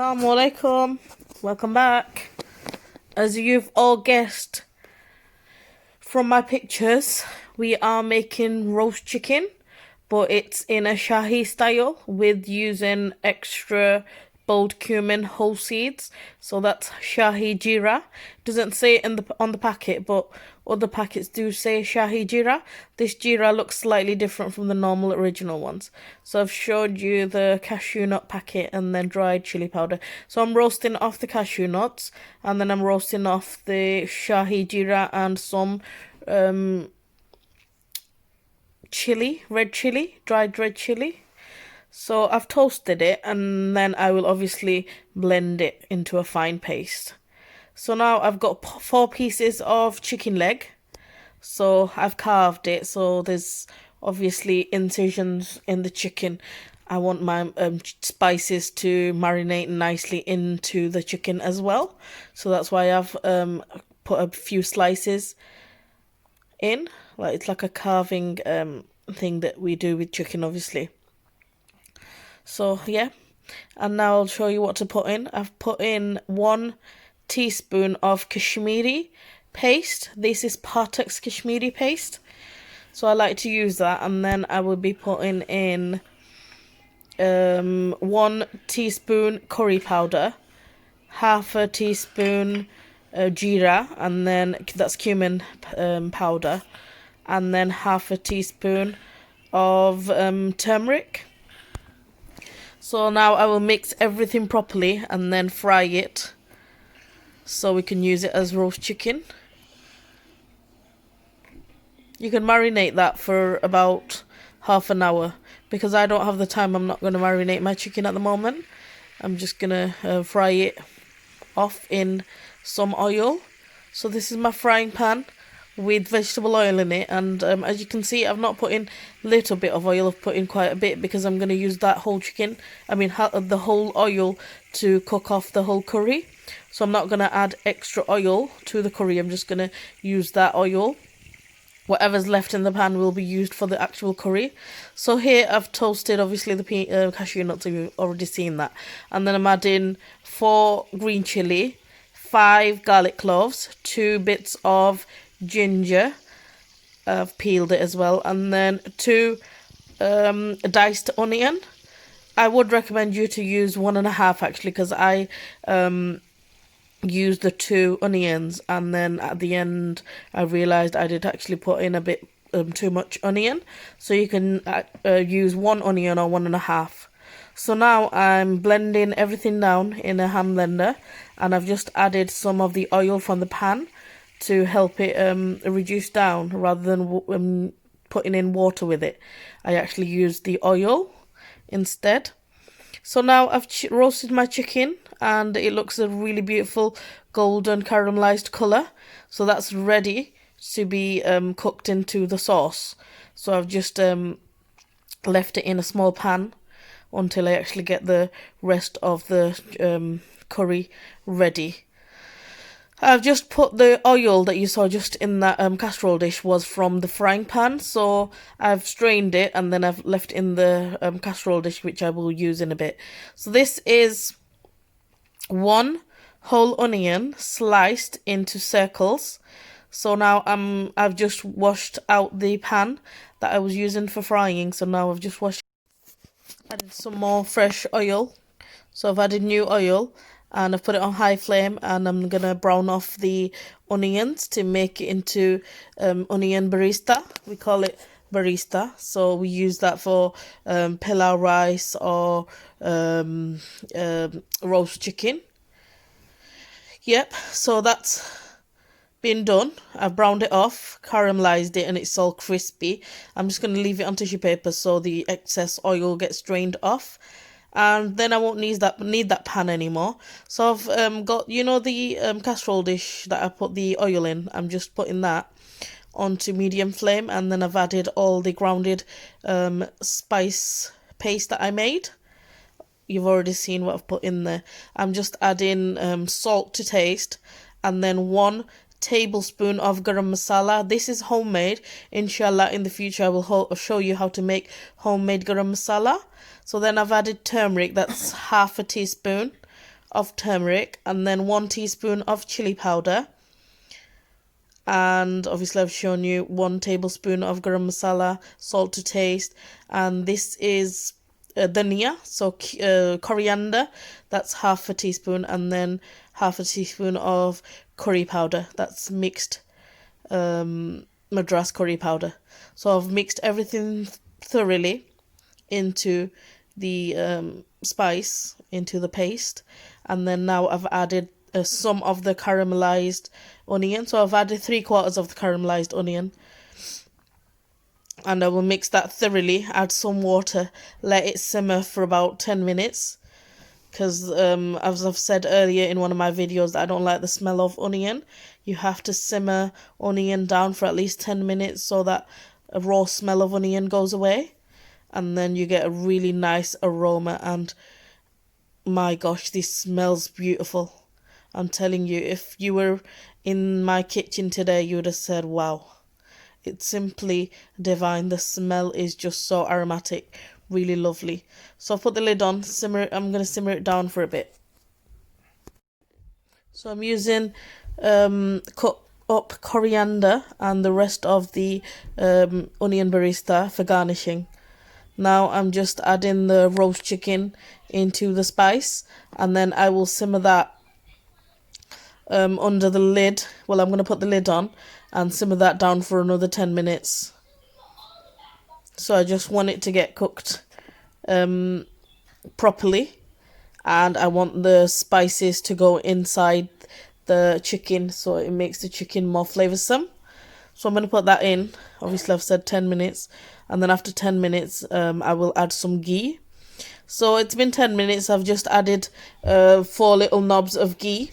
Assalamu alaikum. Welcome back. As you've all guessed from my pictures, we are making roast chicken, but it's in a shahi style with using extra boiled cumin whole seeds. So that's shahi jira. Doesn't say it on the packet, but other packets do say shahi jira. This jira looks slightly different from the normal original ones. So I've showed you the cashew nut packet and then dried chili powder. So I'm roasting off the cashew nuts and then I'm roasting off the shahi jira and some dried red chili. So I've toasted it and then I will obviously blend it into a fine paste. So now I've got 4 pieces of chicken leg. So I've carved it, so there's obviously incisions in the chicken. I want my spices to marinate nicely into the chicken as well. So that's why I've put a few slices in. Like it's like a carving thing that we do with chicken, obviously. So yeah, and now I'll show you what to put in. I've put in 1 teaspoon of Kashmiri paste. This is Partex Kashmiri paste. So I like to use that, and then I will be putting in 1 teaspoon curry powder, half a teaspoon jeera, and then that's cumin powder, and then half a teaspoon of turmeric. So now I will mix everything properly and then fry it so we can use it as roast chicken. You can marinate that for about half an hour. Because I don't have the time, I'm not going to marinate my chicken at the moment. I'm just going to fry it off in some oil. So this is my frying pan with vegetable oil in it, and as you can see, I've not put in a little bit of oil, I've put in quite a bit because I'm going to use that whole chicken, the whole oil to cook off the whole curry. So I'm not going to add extra oil to the curry, I'm just going to use that oil. Whatever's left in the pan will be used for the actual curry. So here I've toasted obviously the cashew nuts, you've already seen that. And then I'm adding 4 green chili, 5 garlic cloves, 2 bits of ginger, I've peeled it as well, and then 2 diced onion. I would recommend you to use 1.5 actually, because I used the 2 onions, and then at the end I realised I did actually put in a bit too much onion, so you can use 1 onion or 1.5. So now I'm blending everything down in a hand blender, and I've just added some of the oil from the pan to help it reduce down rather than putting in water with it. I actually used the oil instead. So now I've roasted my chicken and it looks a really beautiful golden caramelized colour. So that's ready to be cooked into the sauce. So I've just left it in a small pan until I actually get the rest of the curry ready. I've just put the oil that you saw just in that casserole dish was from the frying pan, so I've strained it and then I've left in the casserole dish, which I will use in a bit. So this is 1 whole onion sliced into circles. So now I've just washed out the pan that I was using for frying, so now I've just added some more fresh oil. So I've added new oil and I've put it on high flame, and I'm gonna brown off the onions to make it into onion barista. We call it barista, so we use that for pilau rice or roast chicken. Yep, so that's been done. I've browned it off, caramelized it, and it's all crispy. I'm just going to leave it on tissue paper so the excess oil gets drained off, and then I won't need that pan anymore. So I've got, the casserole dish that I put the oil in. I'm just putting that onto medium flame, and then I've added all the grounded spice paste that I made. You've already seen what I've put in there. I'm just adding salt to taste, and then 1 tablespoon of garam masala. This is homemade. Inshallah, in the future I will show you how to make homemade garam masala. So then I've added turmeric, that's half a teaspoon, of turmeric, and then 1 teaspoon of chili powder. And obviously I've shown you 1 tablespoon of garam masala, salt to taste, and this is dhania, so coriander, that's half a teaspoon, and then half a teaspoon of curry powder, that's mixed Madras curry powder. So I've mixed everything thoroughly into the spice, into the paste, and then now I've added some of the caramelized onion. So I've added 3/4 of the caramelized onion, and I will mix that thoroughly, add some water, let it simmer for about 10 minutes, because as I've said earlier in one of my videos, that I don't like the smell of onion. You have to simmer onion down for at least 10 minutes so that a raw smell of onion goes away, and then you get a really nice aroma. And my gosh, this smells beautiful. I'm telling you, if you were in my kitchen today, you would have said, wow, it's simply divine. The smell is just so aromatic, really lovely. So I'll put the lid on, simmer. I'm going to simmer it down for a bit. So I'm using cut up coriander and the rest of the onion barista for garnishing. Now I'm just adding the roast chicken into the spice, and then I will simmer that under the lid. Well, I'm going to put the lid on and simmer that down for another 10 minutes. So I just want it to get cooked properly, and I want the spices to go inside the chicken so it makes the chicken more flavoursome. So I'm going to put that in. Obviously I've said 10 minutes, and then after 10 minutes I will add some ghee. So it's been 10 minutes. I've just added 4 little knobs of ghee,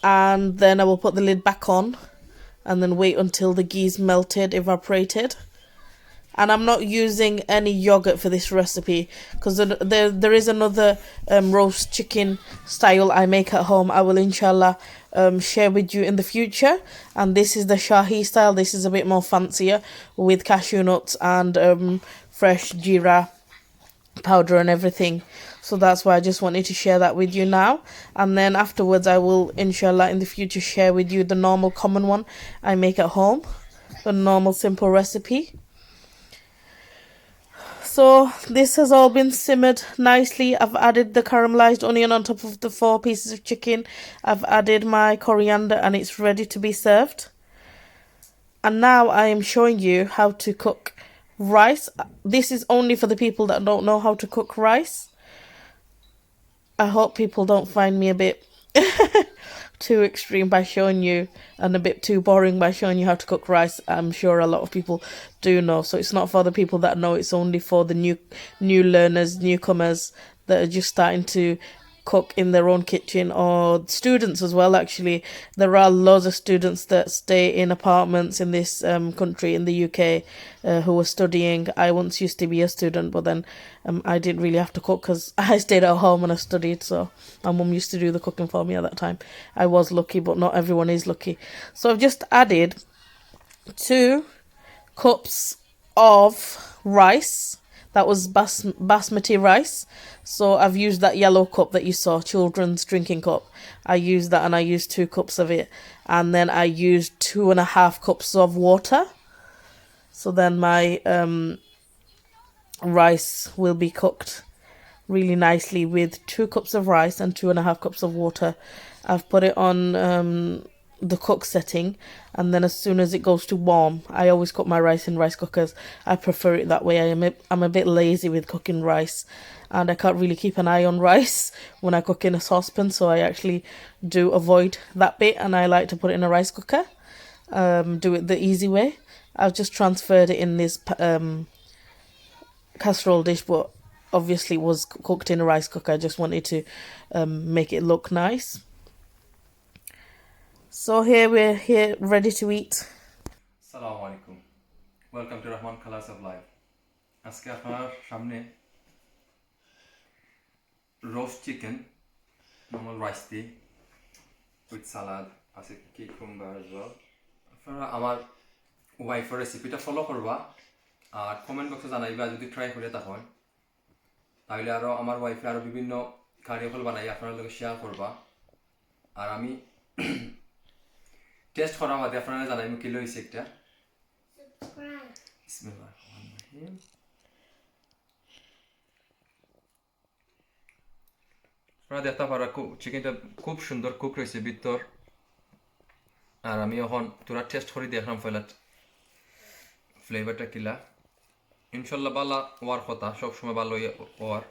and then I will put the lid back on and then wait until the ghee's melted, evaporated. And I'm not using any yogurt for this recipe, because there is another roast chicken style I make at home. I will inshallah share with you in the future, and this is the shahi style. This is a bit more fancier with cashew nuts and fresh jeera powder and everything. So that's why I just wanted to share that with you now, and then afterwards I will inshallah in the future share with you the normal common one I make at home, the normal simple recipe. So this has all been simmered nicely. I've added the caramelized onion on top of the 4 pieces of chicken. I've added my coriander, and it's ready to be served. And now I am showing you how to cook rice. This is only for the people that don't know how to cook rice. I hope people don't find me a bit too extreme by showing you, and a bit too boring by showing you how to cook rice. I'm sure a lot of people do know, so it's not for the people that know. It's only for the new learners, newcomers that are just starting to cook in their own kitchen, or students as well. Actually, there are loads of students that stay in apartments in this country, in the UK, who are studying. I once used to be a student, but then I didn't really have to cook because I stayed at home and I studied, so my mum used to do the cooking for me at that time. I was lucky, but not everyone is lucky. So I've just added 2 cups of rice. That was basmati rice. So I've used that yellow cup that you saw, children's drinking cup. I used that, and I used 2 cups of it. And then I used 2.5 cups of water. So then my rice will be cooked really nicely with 2 cups of rice and 2.5 cups of water. I've put it on the cook setting, and then as soon as it goes to warm, I always cook my rice in rice cookers. I prefer it that way. I'm a bit lazy with cooking rice, and I can't really keep an eye on rice when I cook in a saucepan, so I actually do avoid that bit, and I like to put it in a rice cooker. Do it the easy way. I've just transferred it in this casserole dish, but obviously it was cooked in a rice cooker. I just wanted to make it look nice. So here we're here ready to eat. Assalamu alaikum. Welcome to Rahman Colors of Life. আজকে আপনার সামনে roast chicken, normal rice দিয়ে with salad, আছে cucumber as well. আপনারা আমার ওয়াইফের রেসিপিটা follow করবা আর কমেন্ট বক্সে জানাইবা যদি ট্রাই করে তখন তাহলে আরো আমার ওয়াইফে আরো বিভিন্ন কারি ফল বানাই আপনার লগে শেয়ার করবা আর আমি টেস্ট করা বাদে আপনারা জানাইমু কি লইছে একটা বিসমিল্লাহ আপনারা দেখতে পারা চিকেনটা খুব সুন্দর কুক রয়েছে ভিতর আর আমি এখন তোরা টেস্ট করে দেখলাম পয়লা ফ্লেভারটা কিলা ইনশাল্লাহ ভালো হওয়ার কথা সবসময় ভালো হওয়ার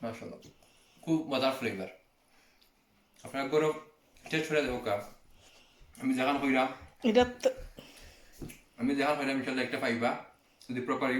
মাশাআল্লাহ খুব মজার ফ্লেভার আপনার গরম টেস্ট করে দেখো কা আমি যেখান কইরা এটা ইনশাল্লাহ একটা পাইবা যদি প্রপারলি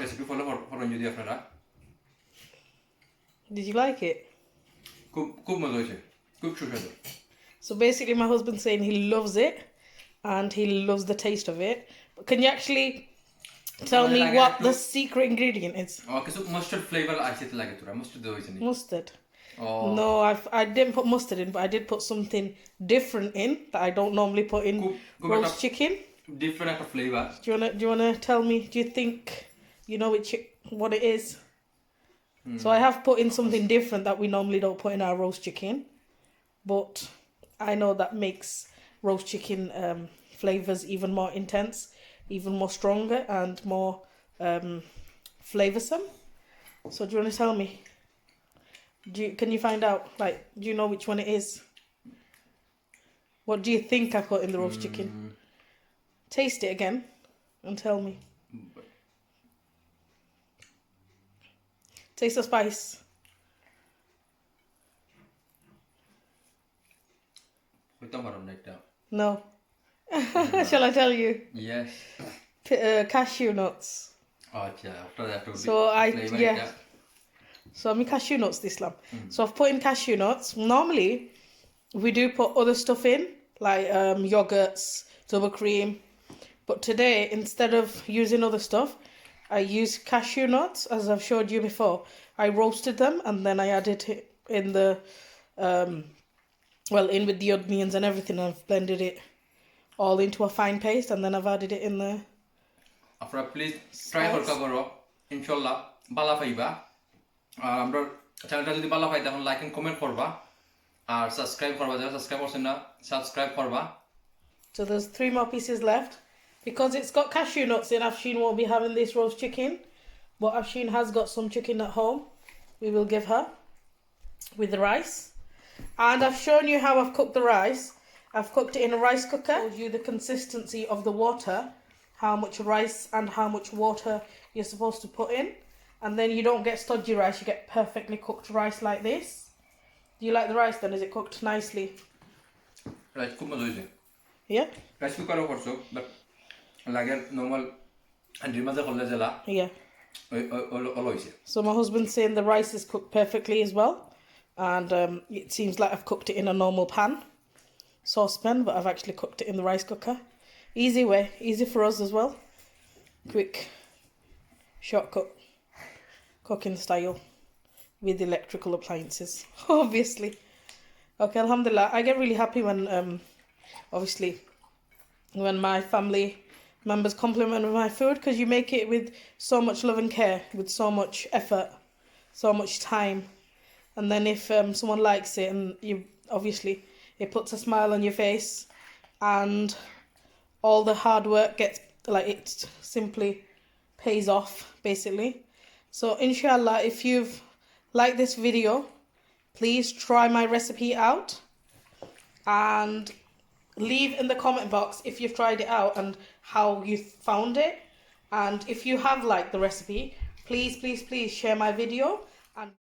রেসিপি ফলো করেন যদি আপনারা Did you like it? খুব খুব মজা হয়েছে খুব সুস্বাদু So basically my husband's saying he loves it and he loves the taste of it. But can you actually tell me what the secret ingredient is? কিছু মাস্টার্ড ফ্লেভার আছে লাগে তোরা মাস্টার্ড দেওয়া হয়েছে Mustard. No, I didn't put mustard in, but I did put something different in that I don't normally put in roast chicken. Different একটা flavour Do you wanna tell me? Do you think you know what it is? So I have put in something different that we normally don't put in our roast chicken, but I know that makes roast chicken flavors even more intense, even more stronger and more flavorsome. So do you want to tell me? Can you find out? Like, do you know which one it is? What do you think I put in the roast chicken? Taste it again and tell me. Taste the spice. No. Shall I tell you? Yes. Cashew nuts. After that So So I'm cashew nuts this lamb. So I've put in cashew nuts. Normally we do put other stuff in, like yogurts, double cream. But today, instead of using other stuff, I used cashew nuts, as I've showed you before. I roasted them and then I added it in the, in with the onions and everything. I've blended it all into a fine paste and then I've added it in the... After please try করকা করো ইনশাআল্লাহ ভালো পাইবা আর আমরা চ্যানেলটা যদি ভালো পাই তাহলে like and comment করবা আর সাবস্ক্রাইব করবা যারা সাবস্ক্রাইব করছেন না সাবস্ক্রাইব করবা So there's 3 more pieces left. Because it's got cashew nuts in, Afshin won't be having this roast chicken. But Afshin has got some chicken at home. We will give her with the rice. And I've shown you how I've cooked the rice. I've cooked it in a rice cooker. I've showed you the consistency of the water. How much rice and how much water you're supposed to put in. And then you don't get stodgy rice. You get perfectly cooked rice like this. Do you like the rice then? Is it cooked nicely? Rice খুব মজা হয়েছে Yeah? Rice কুকারও করছো but লাগে normal হান্ডির মাঝে করলে জেলা Yeah. All হয়েছে So my husband's saying the rice is cooked perfectly as well. And it seems like I've cooked it in a normal pan, saucepan, but I've actually cooked it in the rice cooker. Easy way, easy for us as well. Quick, shortcut cooking style with electrical appliances, obviously. Okay, alhamdulillah. I get really happy when, obviously, when my family members compliment my food because you make it with so much love and care, with so much effort, so much time. And then if someone likes it and you, obviously, it puts a smile on your face and all the hard work gets, like, it simply pays off, basically. So, inshallah, if you've liked this video, please try my recipe out and leave in the comment box if you've tried it out and how you found it. And if you have liked the recipe, please share my video. And